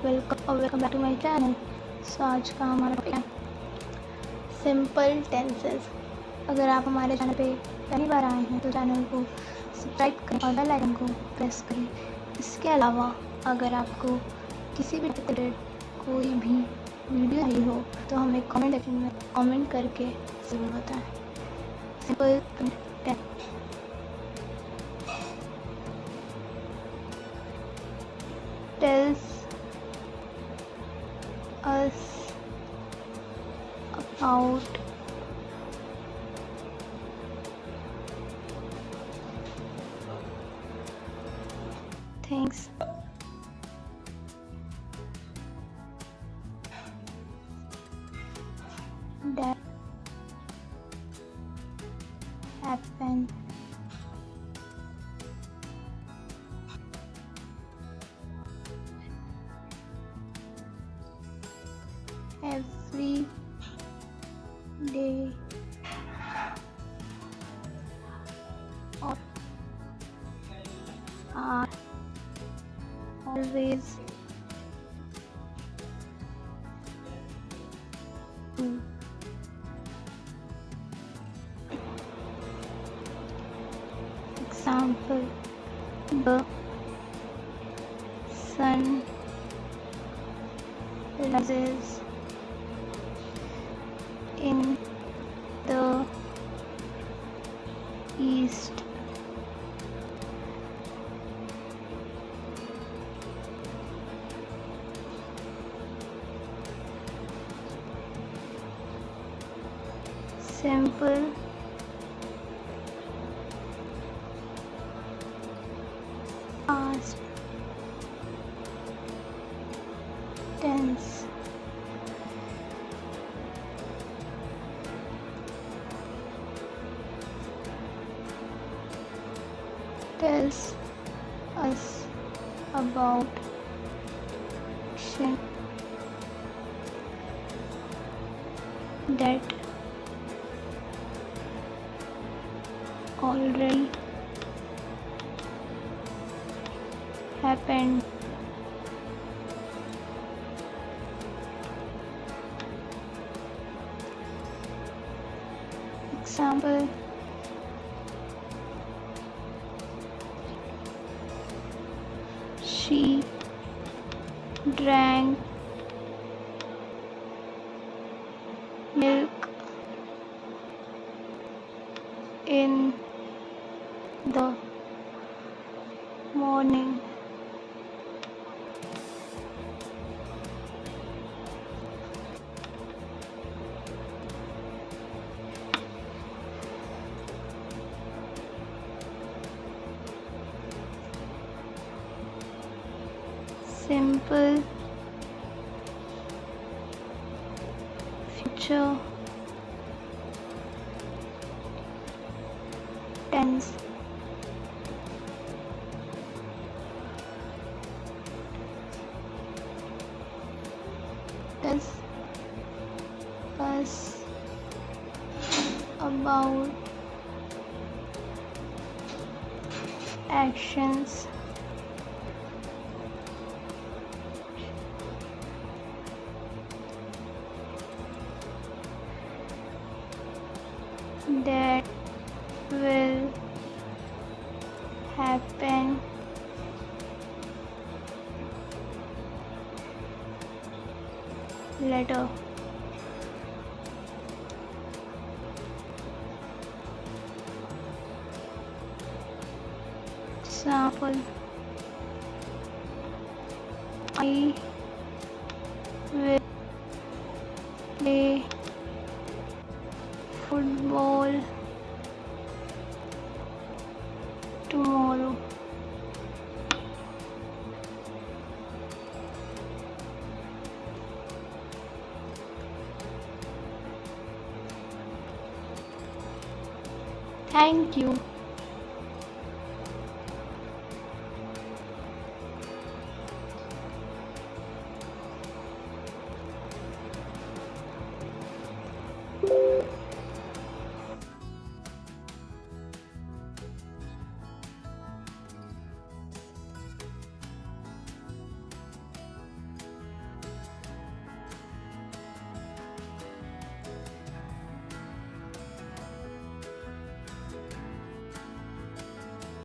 Welcome back to my channel. So आज का हमारा टॉपिक है सिंपल टेंसेस। अगर आप हमारे चैनल पे पहली बार आए हैं तो चैनल को सब्सक्राइब करें और बेल आइकन को प्रेस करें। इसके अलावा अगर आपको किसी भी रिलेटेड कोई भी वीडियो चाहिए हो तो हमें कमेंट सेक्शन में कमेंट करके ज़रूर बताएं। Simple tells us about things that happen every day or are always true. Example: the sun rises in the east. Simple past tense. Tells us about action that already happened. Example: she drank milk in the morning. Simple future tense. Tells us about actions that will happen later. Example: I will play football tomorrow. Thank you.